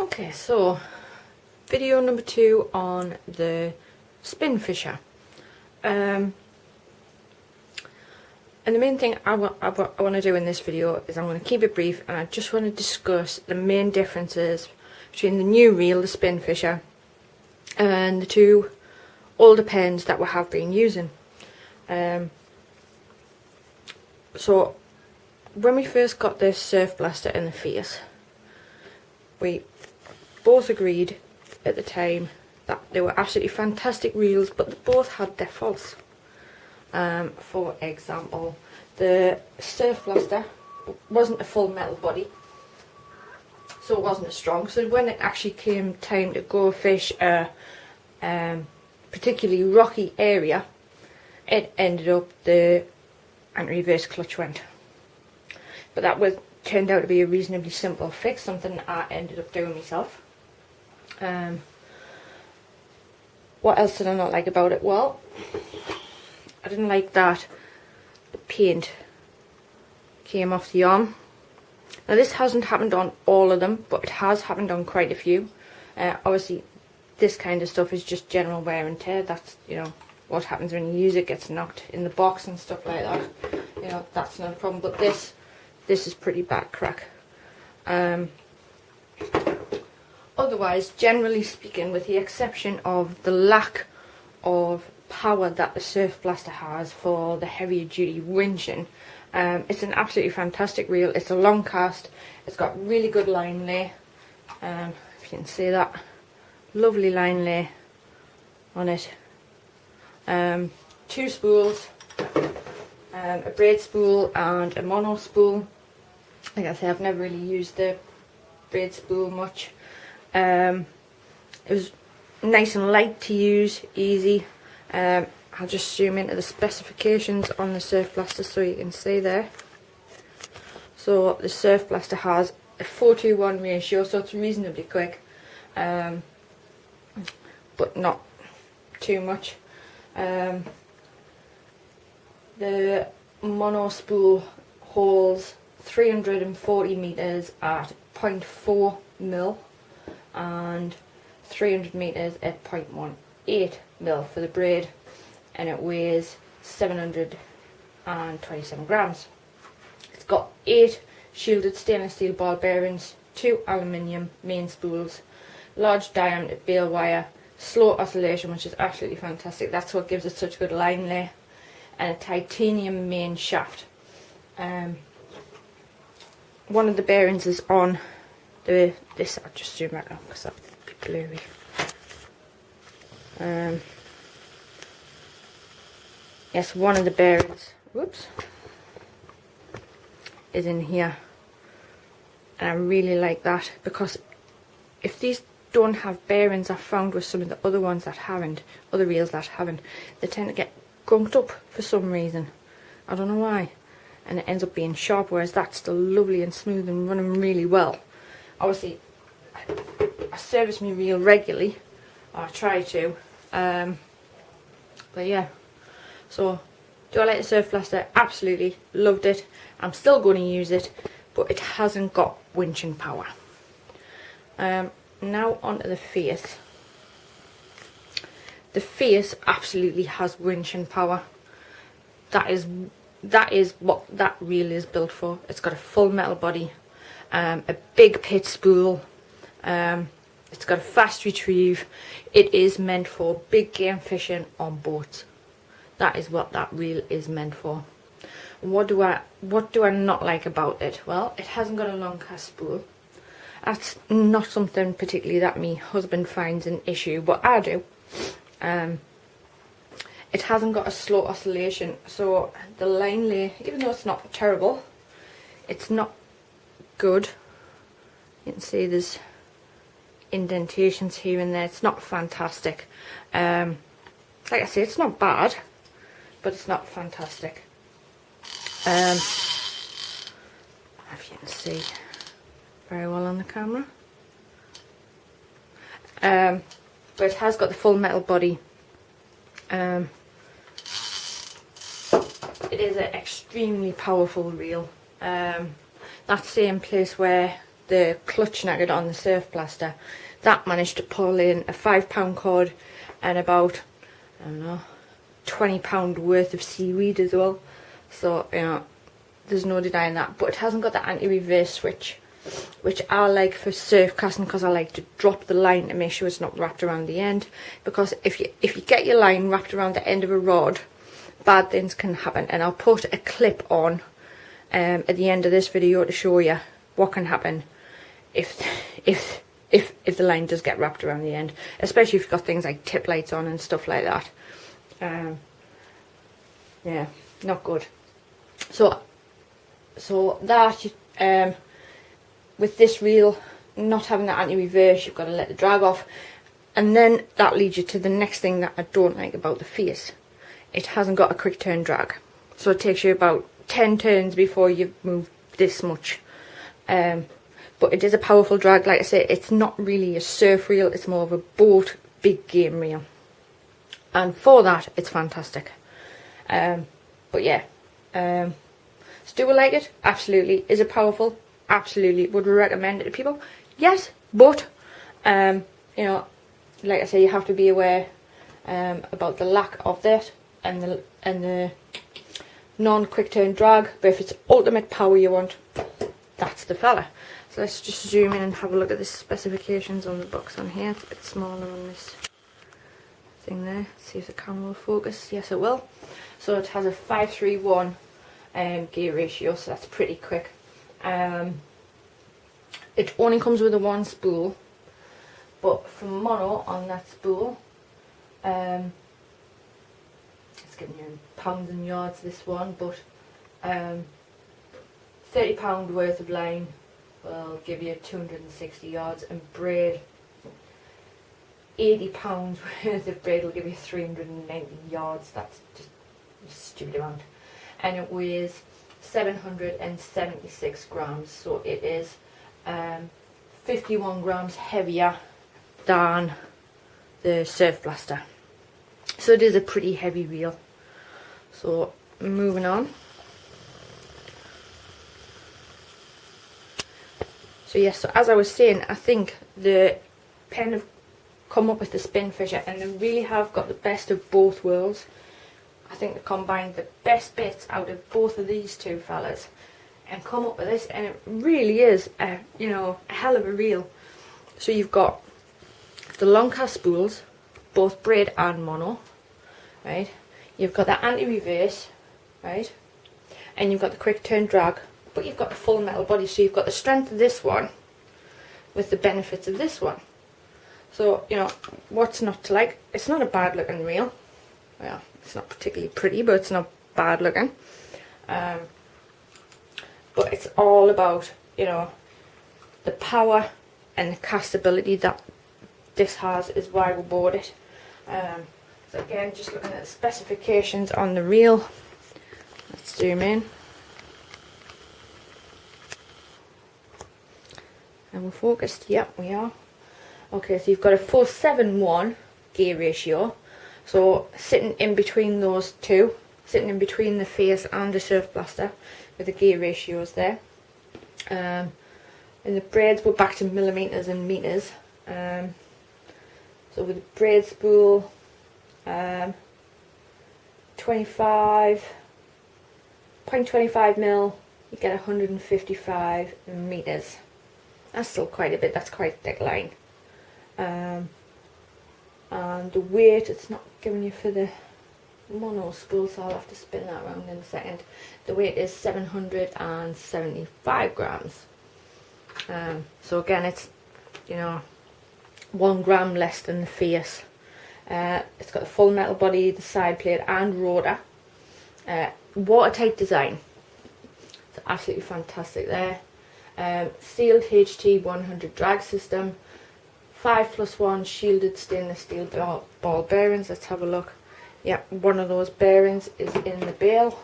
Okay, so video number 2 on the Spinfisher. And the main thing I want to do in this video is I'm going to keep it brief, and I just want to discuss the main differences between the new reel, the Spinfisher, and the two older pens that we have been using. So when we first got this Surfblaster and the Fierce, we both agreed at the time that they were absolutely fantastic reels, but they both had their faults. For example, the Surfblaster wasn't a full metal body, so it wasn't as strong. So when it actually came time to go fish a particularly rocky area, it ended up the anti-reverse clutch went. But that turned out to be a reasonably simple fix, something I ended up doing myself. What else did I not like about it? Well, I didn't like that the paint came off the arm. Now this hasn't happened on all of them, but it has happened on quite a few. Obviously this kind of stuff is just general wear and tear. That's, you know, what happens when you use it, gets knocked in the box and stuff like that. You know, that's not a problem, but this is pretty bad crack. Otherwise, generally speaking, with the exception of the lack of power that the Surfblaster has for the heavier duty winching, it's an absolutely fantastic reel. It's a long cast, it's got really good line lay, if you can see that, lovely line lay on it. 2 spools, a braid spool and a mono spool. Like I say, I've never really used the braid spool much. It was nice and light to use, easy. I'll just zoom into the specifications on the Surfblaster so you can see there. So the Surfblaster has a 4:1 ratio, so it's reasonably quick, but not too much. The mono spool holds 340 meters at 0.4 mil and 300 meters at 0.18 mil for the braid, and it weighs 727 grams. It's got 8 shielded stainless steel ball bearings, 2 aluminium main spools, large diameter bale wire, slow oscillation, which is absolutely fantastic. That's what gives it such good line lay, and a titanium main shaft. One of the bearings is on this. I'll just zoom back up because that'd be blurry. Yes, one of the bearings, whoops, is in here, and I really like that, because if these don't have bearings, I've found with some of the other ones that haven't, other reels that haven't, they tend to get gunked up for some reason. I don't know why, and it ends up being sharp, whereas that's still lovely and smooth and running really well. Obviously, I service my reel regularly, or I try to, but yeah. So, do I like the Surfblaster? Absolutely, loved it. I'm still going to use it, but it hasn't got winching power. Now onto the Fierce. The Fierce absolutely has winching power. That is what that reel is built for. It's got a full metal body, a big pit spool. It's got a fast retrieve. It is meant for big game fishing on boats. That is what that reel is meant for. What do I not like about it? Well, it hasn't got a long cast spool. That's not something particularly that my husband finds an issue, but I do. It hasn't got a slow oscillation, so the line lay, even though it's not terrible, it's not good. You can see there's indentations here and there. It's not fantastic. Like I say, it's not bad, but it's not fantastic. If you can see very well on the camera. But it has got the full metal body. It is an extremely powerful reel. That same place where the clutch nugget on the Surfblaster, that managed to pull in a £5 cord and about, I don't know, £20 worth of seaweed as well. So, you know, there's no denying that. But it hasn't got the anti-reverse switch, which I like for surf casting, because I like to drop the line to make sure it's not wrapped around the end. Because if you get your line wrapped around the end of a rod, bad things can happen. And I'll put a clip on at the end of this video to show you what can happen if the line does get wrapped around the end, especially if you've got things like tip lights on and stuff like that. Yeah, not good. So that with this reel not having the anti-reverse, you've got to let the drag off, and then that leads you to the next thing that I don't like about the Fierce. It hasn't got a quick turn drag, so it takes you about 10 turns before you move this much. But it is a powerful drag. Like I say, it's not really a surf reel, it's more of a boat big game reel, and for that it's fantastic. But yeah, so do we like it? Absolutely. Is it powerful? Absolutely. Would we recommend it to people? Yes, but you know, like I say, you have to be aware about the lack of that and the non-quick turn drag. But if it's ultimate power you want, that's the fella. So let's just zoom in and have a look at the specifications on the box on here. It's a bit smaller on this thing there. See if the camera will focus. Yes, it will. So it has a 5:3:1 gear ratio, so that's pretty quick. It only comes with a one spool, but for mono on that spool, it's giving you in pounds and yards, this one, but £30 worth of line will give you 260 yards, and braid, £80 worth of braid will give you 390 yards. That's just a stupid amount. And it weighs 776 grams, so it is 51 grams heavier than the Surfblaster. So it is a pretty heavy reel. So moving on. So yes, so as I was saying, I think the Penn have come up with the Spinfisher, and they really have got the best of both worlds. I think they combined the best bits out of both of these two fellas and come up with this, and it really is a, you know, a hell of a reel. So you've got the long cast spools, both braid and mono, right? You've got the anti-reverse, right? And you've got the quick turn drag, but you've got the full metal body, so you've got the strength of this one with the benefits of this one. So, you know, what's not to like? It's not a bad looking reel. Well, it's not particularly pretty, but it's not bad looking. But it's all about, you know, the power and the castability that this has is why we bought it. So again, just looking at the specifications on the reel. Let's zoom in. And we're focused. Yep, we are. Okay, so you've got a 4:7:1 gear ratio. So sitting in between those two, sitting in between the Fierce and the Surfblaster, with the gear ratios there. And the braids were back to millimeters and meters. So with the braid spool, 0.25 mil, you get 155 meters. That's still quite a bit. That's quite a thick line. And the weight, it's not giving you for the mono spool, so I'll have to spin that around in a second. The weight is 775 grams. So again, it's, you know, 1 gram less than the Fierce. It's got the full metal body, the side plate and rotor. Watertight design. It's absolutely fantastic there. Sealed HT 100 drag system. 5+1 shielded stainless steel ball bearings. Let's have a look. Yeah, one of those bearings is in the bail.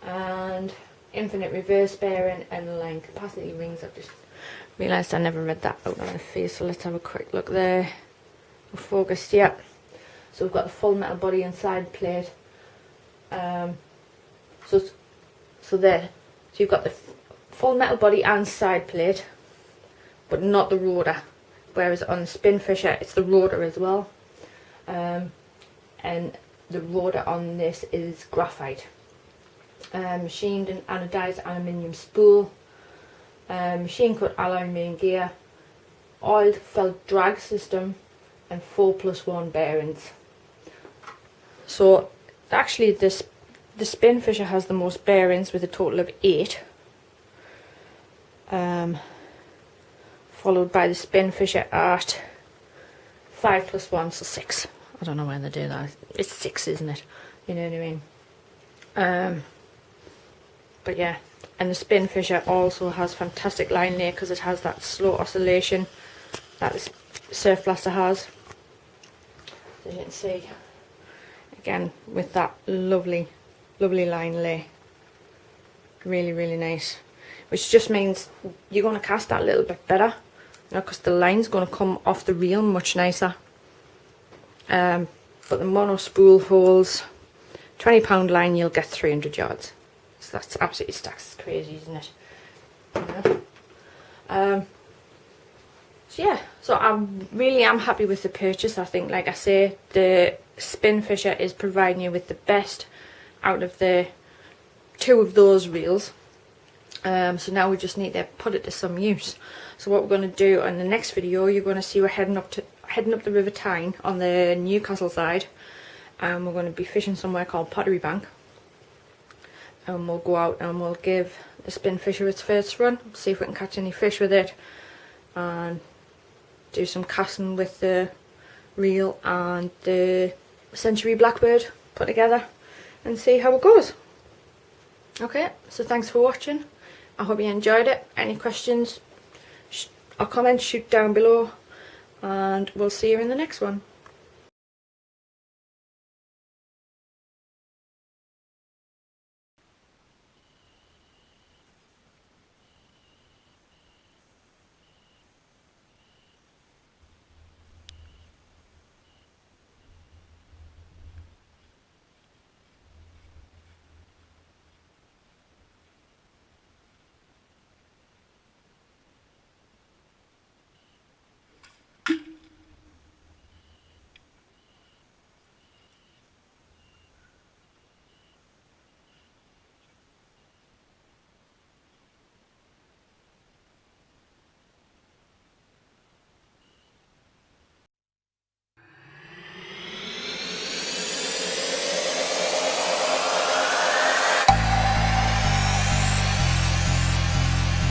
And infinite reverse bearing and line capacity rings. I've just realised I never read that out on the face, so let's have a quick look there. We're focused, yeah. So we've got the full metal body and side plate. So there. So you've got the full metal body and side plate. but not the rotor. Whereas on the Spinfisher, it's the rotor as well. And the rotor on this is graphite. Machined and anodized aluminium spool. Machine cut alloy main gear. Oiled felt drag system. And 4+1 bearings. So actually the Spinfisher has the most bearings with a total of 8. Followed by the Spinfisher at 5+1, so 6. I don't know when they do that. It's 6, isn't it? You know what I mean? But yeah, and the Spinfisher also has fantastic line lay because it has that slow oscillation that the Surfblaster has. As you can see, again with that lovely line lay, really nice, which just means you're going to cast that a little bit better, you know, because the line's going to come off the reel much nicer. But the mono spool holds 20-pound line, you'll get 300 yards, so that's absolutely stacks. It's crazy, isn't it? Yeah. So yeah, so I really am happy with the purchase. I think, like I say, the Spinfisher is providing you with the best out of the 2 of those reels. So now we just need to put it to some use. So what we're going to do in the next video, you're going to see we're heading up the River Tyne on the Newcastle side, and we're going to be fishing somewhere called Pottery Bank. And we'll go out and we'll give the Spinfisher its first run, see if we can catch any fish with it, and do some casting with the reel and the Century Blackbird put together and see how it goes. Okay, so thanks for watching. I hope you enjoyed it. Any questions or comments, shoot down below, and we'll see you in the next one.